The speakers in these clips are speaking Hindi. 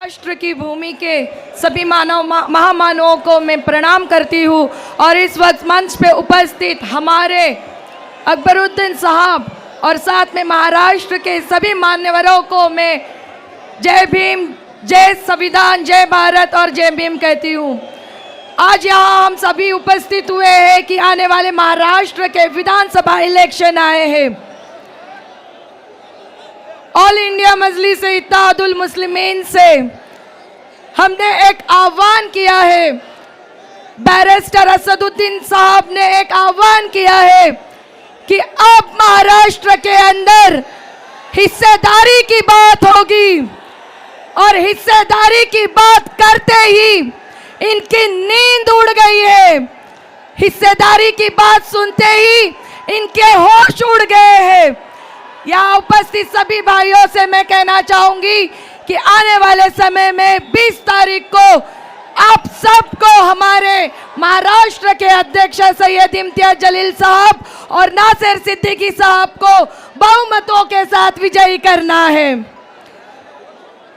राष्ट्र की भूमि के सभी महामानवों को मैं प्रणाम करती हूँ और इस वक्त मंच पे उपस्थित हमारे अकबरुद्दीन साहब और साथ में महाराष्ट्र के सभी मान्यवरों को मैं जय भीम, जय संविधान, जय भारत और जय भीम कहती हूँ। आज यहाँ हम सभी उपस्थित हुए हैं कि आने वाले महाराष्ट्र के विधानसभा इलेक्शन आए हैं। ऑल इंडिया मजलिस इत्तेहादुल मुस्लिमीन से हमने एक आह्वान किया है। बैरिस्टर असदुद्दीन साहब ने एक आह्वान किया है कि अब महाराष्ट्र के अंदर हिस्सेदारी की बात होगी और हिस्सेदारी की बात करते ही इनकी नींद उड़ गई है। हिस्सेदारी की बात सुनते ही इनके होश उड़ गए हैं। यहाँ उपस्थित सभी भाइयों से मैं कहना चाहूंगी कि आने वाले समय में 20 तारीख को आप सबको हमारे महाराष्ट्र के अध्यक्ष सैयद इम्तियाज जलील साहब और नासिर सिद्दीकी साहब को बहुमतों के साथ विजयी करना है।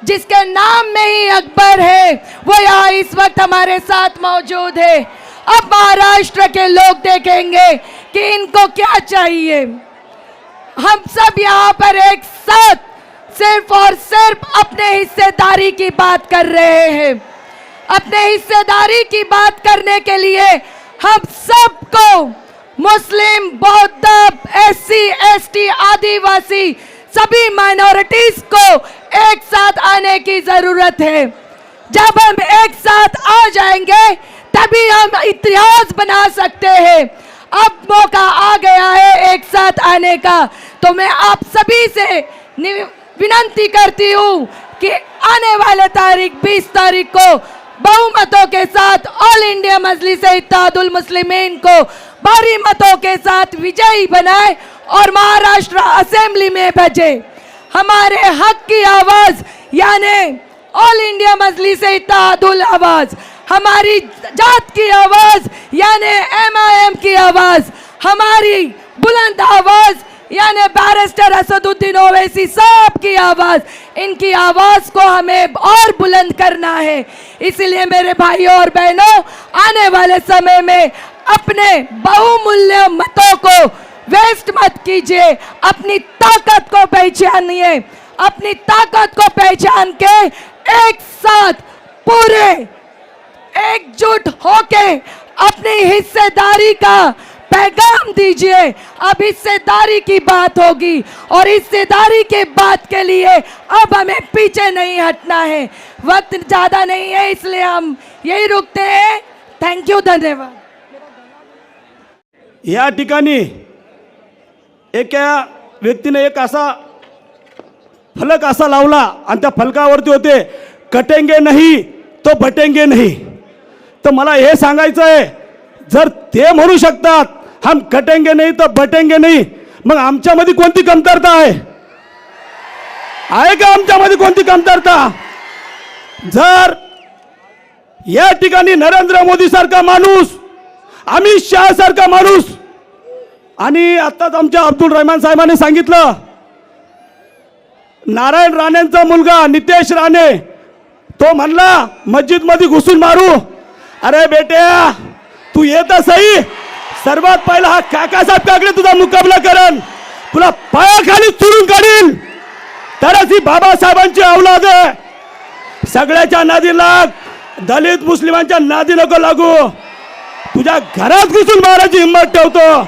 जिसके नाम में ही अकबर है वो यहाँ इस वक्त हमारे साथ मौजूद है। अब महाराष्ट्र के लोग देखेंगे कि इनको क्या चाहिए। हम सब यहाँ पर एक साथ सिर्फ और सिर्फ अपने हिस्सेदारी की बात कर रहे हैं। अपने हिस्सेदारी की बात करने के लिए हम सबको मुस्लिम, बौद्ध, एससी, एसटी, आदिवासी सभी माइनॉरिटीज को एक साथ आने की जरूरत है। जब हम एक साथ आ जाएंगे तभी हम इतिहास बना सकते हैं। अब मौका आ गया है एक साथ आने का, तो मैं आप सभी से विनती करती हूँ कि आने वाले तारीख 20 तारीख को बहुमतों के साथ ऑल इंडिया मजलिस इत्तेहादुल मुस्लिमीन को भारी मतों के साथ विजयी बनाए और महाराष्ट्र असेंबली में भेजे। हमारे हक की आवाज यानी ऑल इंडिया मजलिस इत्तेहादुल आवाज, हमारी जात की आवाज यानी MIM की आवाज, हमारी बुलंद आवाज यानी बैरिस्टर असदुद्दीन ओवैसी साहब की आवाज, इनकी आवाज को हमें और बुलंद करना है। इसलिए मेरे भाइयों और बहनों, आने वाले समय में अपने बहुमूल्य मतों को वेस्ट मत कीजिए। अपनी ताकत को पहचानिए, अपनी ताकत को पहचान के एक साथ पूरे एकजुट होके अपनी हिस्सेदारी का पैगाम दीजिए। अब हिस्सेदारी की बात होगी और हिस्सेदारी के बात के लिए अब हमें पीछे नहीं हटना है। वक्त ज्यादा नहीं है इसलिए हम यही रुकते हैं। थैंक यू, धन्यवाद। या ठिकाणी एका व्यक्तीने एक असा फलक असा लावला आणि त्या फलकावरती होते कटेंगे नहीं तो बटेंगे नहीं। तर मला हे सांगायचं आहे, जर ते म्हणू शकतात हम कटेंगे नहीं तो बटेंगे नहीं, मग आमच्यामध्ये कोणती कमतरता आहे का? आमच्यामध्ये कोणती कमतरता? जर या ठिकाणी नरेंद्र मोदी सारखा माणूस, अमित शाह सारखा माणूस, आणि आताच आमच्या अब्दुल रहमान साहेबांनी सांगितलं नारायण राणेंचा मुलगा नितेश राणे तो म्हणला मस्जिद मध्ये घुसून मारू। अरे बेट्या तू येत सही, सर्वात पहिला हा काकासाहेब काकडे तुझा मुकाबला करेल, तुला पायाखाली चुरून काढील, तरच ही बाबासाहेबांची औलाद आहे। सगळ्याच्या नादी लाग, दलित मुस्लिमांच्या नादी नको लागू, तुझ्या घरात घुसून मारायची हिंमत ठेवतो।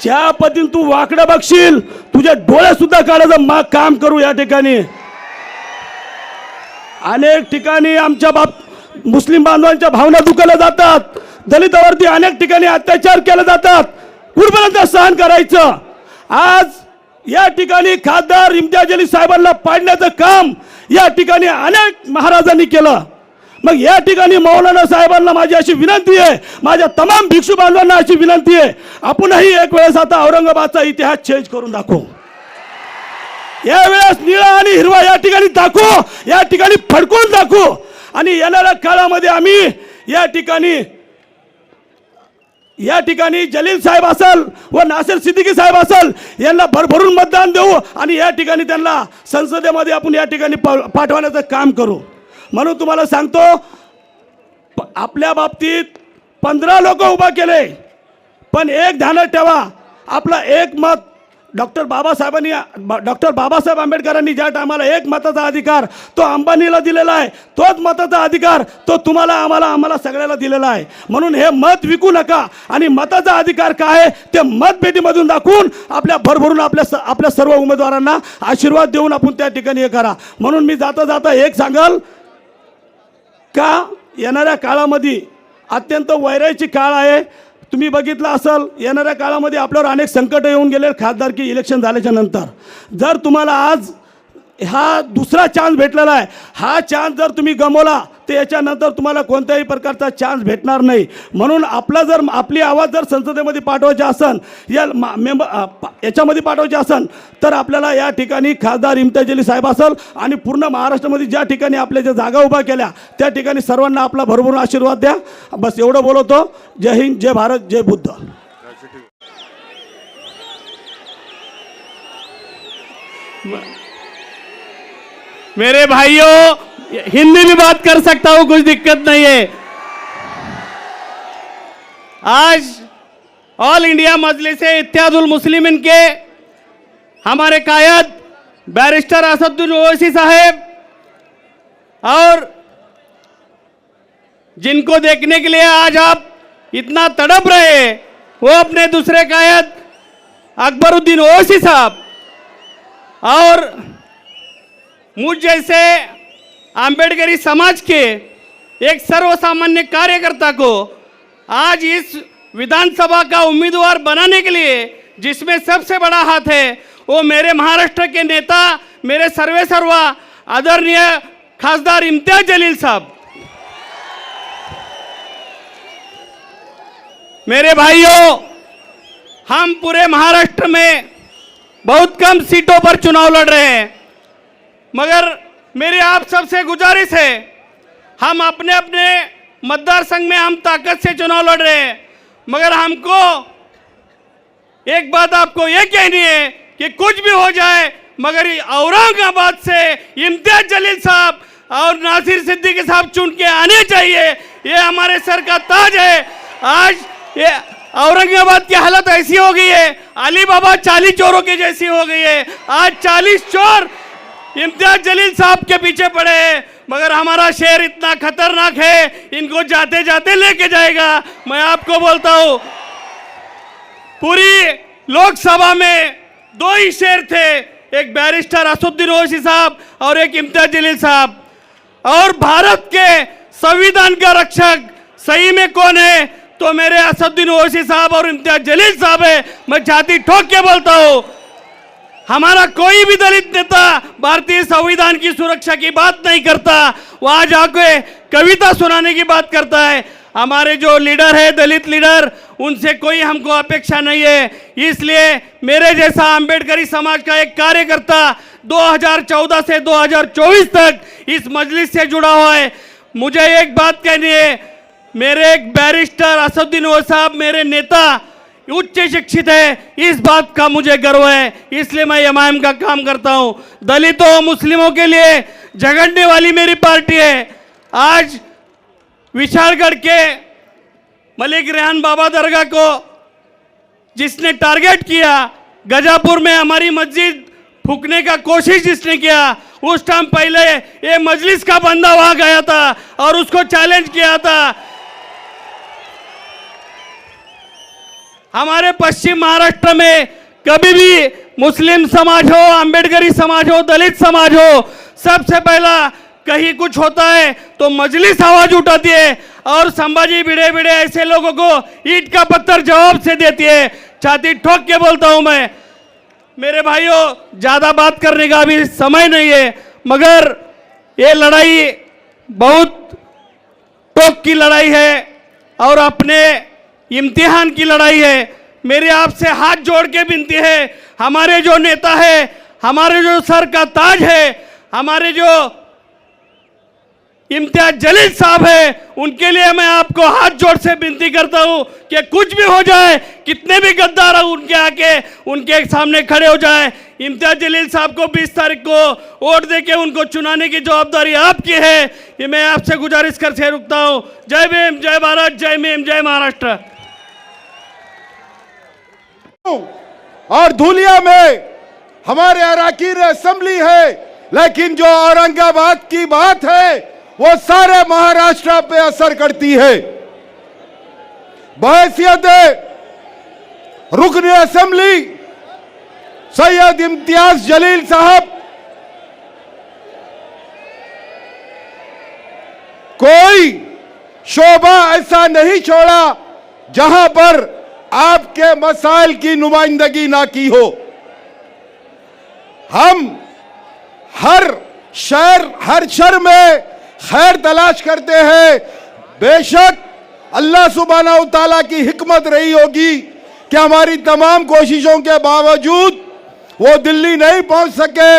ज्या पद्धतीने तू वाकडं बघशील तुझे डोळे सुद्धा काढायचं काम करू। या ठिकाणी अनेक ठिकाणी आमच्या मुस्लिम बांधवांच्या भावना दुखावल्या जातात, दलितावरती अनेक ठिकाणी अत्याचार केले जातात, कुठपर्यंत सहन करायचं? आज या ठिकाणी खासदार इम्तियाज जलील साहेबांना पाडण्याचं काम या ठिकाणी अनेक महाराजांनी केलं। मग या ठिकाणी मौलाना साहेबांना माझी अशी विनंती आहे, माझ्या तमाम भिक्षू बांधवांना अशी विनंती आहे, आपणही एक वेळेस आता औरंगाबादचा इतिहास चेंज करून दाखवू। या वेळेस निळा आणि हिरवा या ठिकाणी दाखवू, या ठिकाणी फडकून दाखवू आणि येणाऱ्या काळामध्ये आम्ही या ठिकाणी या ठिकाणी जलील साहेब असेल व नासिर सिद्दीकी साहेब असेल यांना भरभरून मतदान देऊ आणि या ठिकाणी त्यांना संसदेमध्ये आपण या ठिकाणी पाठवण्याचं काम करू. म्हणून तुम्हाला सांगतो, आपल्या बाबतीत 15 लोक उभा केले, पण एक ध्यानात ठेवा, आपला एक मत डॉक्टर बाबासाहेब आंबेडकरांनी ज्या टायमाला एक मताचा अधिकार तो अंबानीला दिलेला आहे, तोच मताचा अधिकार तो तुम्हाला आम्हाला सगळ्याला दिलेला आहे. म्हणून हे मत विकू नका आणि मताचा अधिकार काय आहे ते मतपेटीमधून दाखवून आपल्या भरभरून आपल्या सर्व उमेदवारांना आशीर्वाद देऊन आपण त्या ठिकाणी हे करा. म्हणून मी जाता जाता एक सांगाल का, येणाऱ्या काळामध्ये अत्यंत वैराची काळ आहे. तुम्ही बघितलं असेल, येणाऱ्या काळामध्ये आपल्यावर अनेक संकट येऊन गेले खासदारकी इलेक्शन झाल्याच्या नंतर. जर तुम्हाला आज हा दुसरा चान्स भेटलेला आहे, हा चान्स जर तुम्ही गमावला तर याच्यानंतर तुम्हाला कोणत्याही प्रकारचा चान्स भेटणार नाही. म्हणून आपली आवाज जर संसदेमध्ये पाठवायची असेल, याच्यामध्ये पाठवायची असेल, तर आपल्याला या ठिकाणी खासदार इम्तियाज जलील साहेब असेल आणि पूर्ण महाराष्ट्रामध्ये ज्या ठिकाणी आपल्या ज्या जागा उभा केल्या त्या ठिकाणी सर्वांना आपला भरभरून आशीर्वाद द्या. बस एवढं बोलवतो. जय हिंद, जय भारत, जय बुद्ध. मेरे भाइयों, हिंदी में बात कर सकता हूं, कुछ दिक्कत नहीं है. आज ऑल इंडिया मजलिस-ए-इत्तेहादुल मुस्लिमीन के हमारे कायद बैरिस्टर असदुद्दीन ओवैसी साहब और जिनको देखने के लिए आज आप इतना तड़प रहे वो अपने दूसरे कायद अकबरुद्दीन ओवैसी साहब और मुझ जैसे आंबेडकरी समाज के एक सर्वसामान्य कार्यकर्ता को आज इस विधानसभा का उम्मीदवार बनाने के लिए जिसमें सबसे बड़ा हाथ है वो मेरे महाराष्ट्र के नेता, मेरे सर्वे सर्वा आदरणीय खासदार इम्तियाज जलील साहब. मेरे भाइयों, हम पूरे महाराष्ट्र में बहुत कम सीटों पर चुनाव लड़ रहे हैं, मगर मेरी आप सबसे गुजारिश है, हम अपने अपने मतदार संघ में हम ताकत से चुनाव लड़ रहे हैं, मगर हमको एक बात आपको ये कहनी है कि कुछ भी हो जाए मगर औरंगाबाद से इम्तियाज जलील साहब और नासिर सिद्दीकी साहब चुन के आने चाहिए. ये हमारे सर का ताज है. आज ये औरंगाबाद की हालत ऐसी हो गई है, अली बाबा 40 चोरों की जैसी हो गई है. आज 40 चोर इम्तियाज जलील साहब के पीछे पड़े हैं, मगर हमारा शहर इतना खतरनाक है, इनको जाते जाते लेके जाएगा. मैं आपको बोलता हूं, पूरी लोकसभा में 2 ही शेर थे, एक बैरिस्टर असदुद्दीन ओवैसी साहब और एक इम्तियाज जलील साहब. और भारत के संविधान का रक्षक सही में कौन है तो मेरे असदुद्दीन ओवैसी साहब और इम्तियाज जलील साहब है. मैं छाती ठोक के बोलता हूं, हमारा कोई भी दलित नेता भारतीय संविधान की सुरक्षा की बात नहीं करता, वो आज आके कविता सुनाने की बात करता है. हमारे जो लीडर है, दलित लीडर, उनसे कोई हमको अपेक्षा नहीं है. इसलिए मेरे जैसा आंबेडकरी समाज का एक कार्यकर्ता 2014 से 2024 तक इस मजलिस से जुड़ा हुआ है. मुझे एक बात कहनी है, मेरे एक बैरिस्टर असदुद्दीन ओवैसी साहब मेरे नेता उच्च शिक्षित है, इस बात का मुझे गर्व है. इसलिए मैं एमआईएम का काम करता हूं. दलितों मुस्लिमों के लिए झगड़ने वाली मेरी पार्टी है. आज विशालगढ़ के मलिक रेहान बाबा दरगाह को जिसने टारगेट किया, गजापुर में हमारी मस्जिद फूकने का कोशिश जिसने किया, उस टाइम पहले ये मजलिस का बंदा वहां गया था और उसको चैलेंज किया था. हमारे पश्चिम महाराष्ट्र में कभी भी मुस्लिम समाज हो, आंबेडकरी समाज हो, दलित समाज हो, सबसे पहला कहीं कुछ होता है तो मजलिस आवाज उठाती है और संभाजी भिड़े भिड़े ऐसे लोगों को ईंट का पत्थर जवाब से देती है. छाती ठोक के बोलता हूं मैं. मेरे भाइयों, ज्यादा बात करने का अभी समय नहीं है, मगर ये लड़ाई बहुत टोक की लड़ाई है और अपने इम्तिहान की लड़ाई है. मेरे आपसे हाथ जोड़ के विनती है, हमारे जो नेता है, हमारे जो सर का ताज है, हमारे जो इम्तियाज जलील साहब है, उनके लिए मैं आपको हाथ जोड़ से विनती करता हूं कि कुछ भी हो जाए, कितने भी गद्दार उनके आके उनके सामने खड़े हो जाए, इम्तियाज जलील साहब को 20 तारीख को वोट देके उनको चुनाने की जवाबदारी आपकी है। ये मैं आपसे गुजारिश कर से रुकता हूं। जय भीम, जय भारत, जय भीम, जय महाराष्ट्र। और धूलिया में हमारे अराकीन असेंबली है, लेकिन जो औरंगाबाद की बात है वो सारे महाराष्ट्र पे असर करती है। बहैसियत रुकन असेंबली सैयद इम्तियाज जलील साहब कोई शोभा ऐसा नहीं छोड़ा जहां पर आपके मसाइल की नुमाइंदगी ना की हो। हम हर शहर में खैर तलाश करते हैं। बेशक अल्लाह सुब्हानहू व तआला की हिकमत रही होगी कि हमारी तमाम कोशिशों के बावजूद वो दिल्ली नहीं पहुंच सके।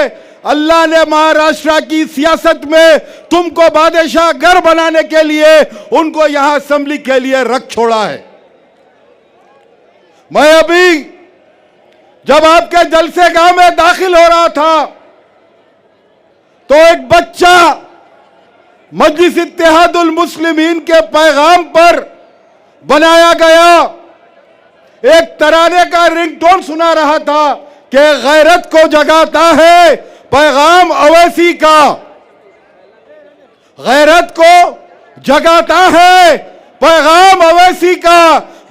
अल्लाह ने महाराष्ट्र की सियासत में तुमको बादशाह घर बनाने के लिए उनको यहां असेंबली के लिए रख छोड़ा है। मैं अभी जब आपके जलसे गांव में दाखिल हो रहा था तो एक बच्चा मजलिस इत्तेहादुल मुस्लिमीन के पैगाम पर बनाया गया एक तराने का रिंगटोन सुना रहा था कि गैरत को जगाता है पैगाम अवैसी का, गैरत को जगाता है पैगाम अवैसी का।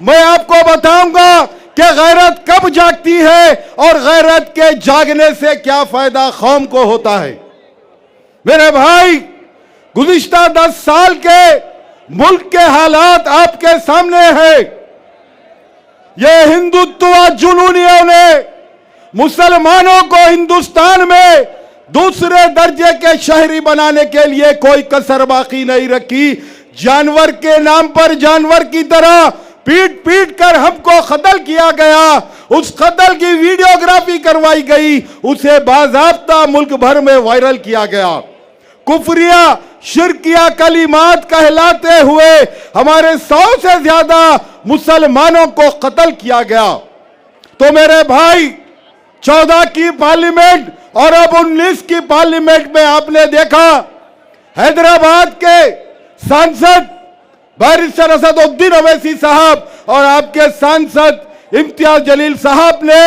मैं आपको बताऊंगा कि गैरत कब जागती है और गैरत के जागने से क्या फायदा कौम को होता है। मेरे भाई, गुज़िश्ता 10 साल के मुल्क के हालात आपके सामने हैं। ये हिंदुत्व जुनूनियों ने मुसलमानों को हिंदुस्तान में दूसरे दर्जे के शहरी बनाने के लिए कोई कसर बाकी नहीं रखी। जानवर के नाम पर जानवर की तरह पीट पीट कर हमको कत्ल किया गया। उस कत्ल की वीडियोग्राफी करवाई गई, उसे बाज़ाब्ता मुल्क भर में वायरल किया गया। कुफरिया शिरकिया कलिमात कहलाते हुए हमारे 100 से ज्यादा मुसलमानों को कत्ल किया गया। तो मेरे भाई, 14 की पार्लियामेंट और अब 19 की पार्लियामेंट में आपने देखा हैदराबाद के सांसद बैरिस्टर असदुद्दीन ओवैसी साहब और आपके सांसद इम्तियाज जलील साहब ने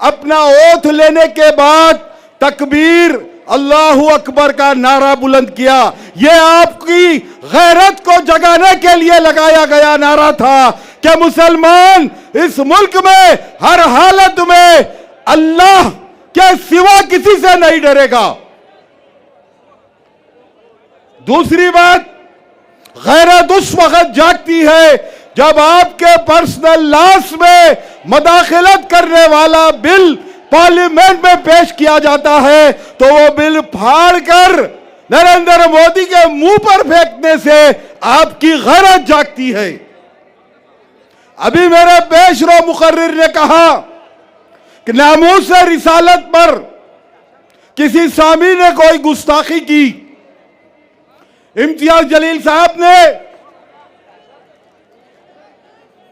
अपना ओथ लेने के बाद तकबीर अल्लाहू अकबर का नारा बुलंद किया। यह आपकी गैरत को जगाने के लिए लगाया गया नारा था कि मुसलमान इस मुल्क में हर हालत में अल्लाह के सिवा किसी से नहीं डरेगा। दूसरी बात, गैरत उस वक्त जागती है जब आपके पर्सनल लॉस में मदाखलत करने वाला बिल पार्लियामेंट में पेश किया जाता है तो वो बिल फाड़कर नरेंद्र मोदी के मुंह पर फेंकने से आपकी गैरत जागती है। अभी मेरे पेशरो मुकर्रिर ने कहा कि नामूस रिसालत पर किसी सामी ने कोई गुस्ताखी की। इम्तियाज जलील साहब ने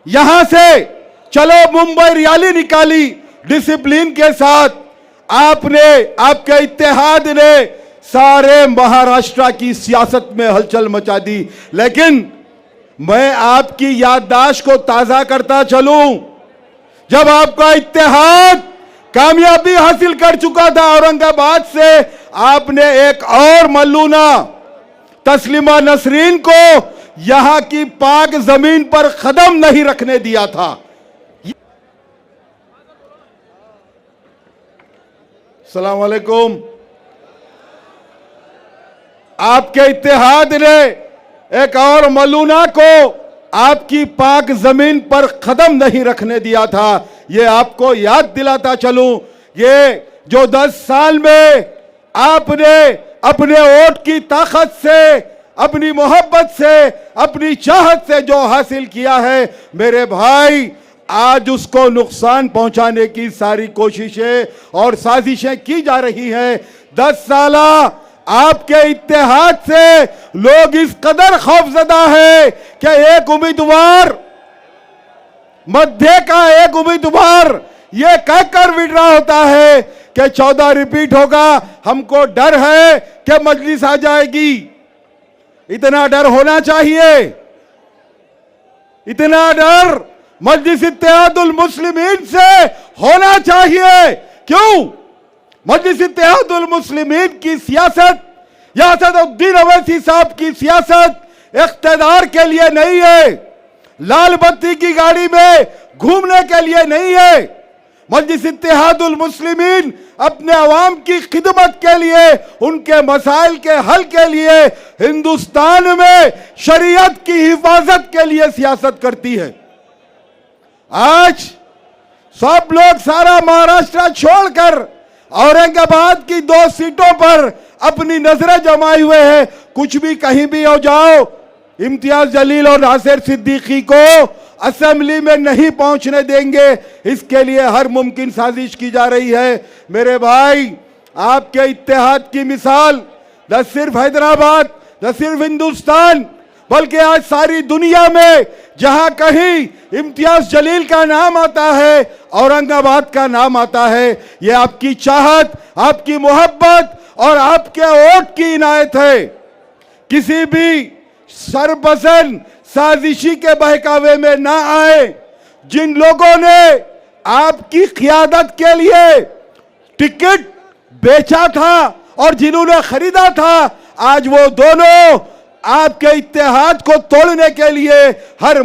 यहां से चलो मुंबई रैली निकाली डिसिप्लिन के साथ। आपने, आपके इत्तेहाद ने सारे महाराष्ट्र की सियासत में हलचल मचा दी। लेकिन मैं आपकी याददाश्त को ताजा करता चलूं, जब आपका इत्तेहाद कामयाबी हासिल कर चुका था औरंगाबाद से, आपने एक और मल्लूना तस्लीमा नसरीन को यहां की पाक जमीन पर कदम नहीं रखने दिया था। अस्सलाम वालेकुम। आपके इत्तेहाद ने एक और मलूना को आपकी पाक जमीन पर कदम नहीं रखने दिया था। ये आपको याद दिलाता चलूं, ये जो 10 साल में आपने अपने वोट की ताकत से, अपनी मोहब्बत से, अपनी चाहत से जो हासिल किया है, मेरे भाई आज उसको नुकसान पहुंचाने की सारी कोशिशें और साजिशें की जा रही हैं। 10 साल आपके इत्तेहाद से लोग इस कदर खौफजदा है कि एक उम्मीदवार, मध्य का एक उम्मीदवार ये कहकर विड्रा होता है कि 14 रिपीट होगा, हमको डर है कि मजलिस आ जाएगी। इतना डर होना चाहिए, इतना डर मजलिस इत्तेहादुल मुस्लिमीन से होना चाहिए। क्यों? मजलिस इत्तेहादुल मुस्लिमीन की सियासत, यासदुद्दीन अवैसी साहब की सियासत इख्तिदार के लिए नहीं है, लाल बत्ती की गाड़ी में घूमने के लिए नहीं है। मजलिस इत्तेहादुल मुस्लिमीन अपने अवाम की खिदमत के लिए, उनके मसाइल के हल के लिए, हिंदुस्तान में शरीयत की हिफाजत के लिए सियासत करती है। आज सब लोग सारा महाराष्ट्र छोड़कर औरंगाबाद की 2 सीटों पर अपनी नजरें जमाए हुए हैं। कुछ भी कहीं भी हो जाओ, इम्तियाज जलील और नासिर सिद्दीकी को असेंबली में नहीं पहुंचने देंगे। इसके लिए हर मुमकिन साजिश की जा रही है। मेरे भाई, आपके इत्तेहाद की मिसाल न सिर्फ हैदराबाद, न सिर्फ हिंदुस्तान, बल्कि आज सारी दुनिया में जहां कहीं इम्तियाज जलील का नाम आता है, औरंगाबाद का नाम आता है, यह आपकी चाहत, आपकी मोहब्बत और आपके वोट की इनायत है। किसी भी सरपसंद साजिशी के बहकावे में ना आए। जिन लोगों ने आपकी क़ियादत के लिए टिकट बेचा था और जिन्होंने खरीदा था, आज वो दोनों आपके इत्तेहाद को तोड़ने के लिए हर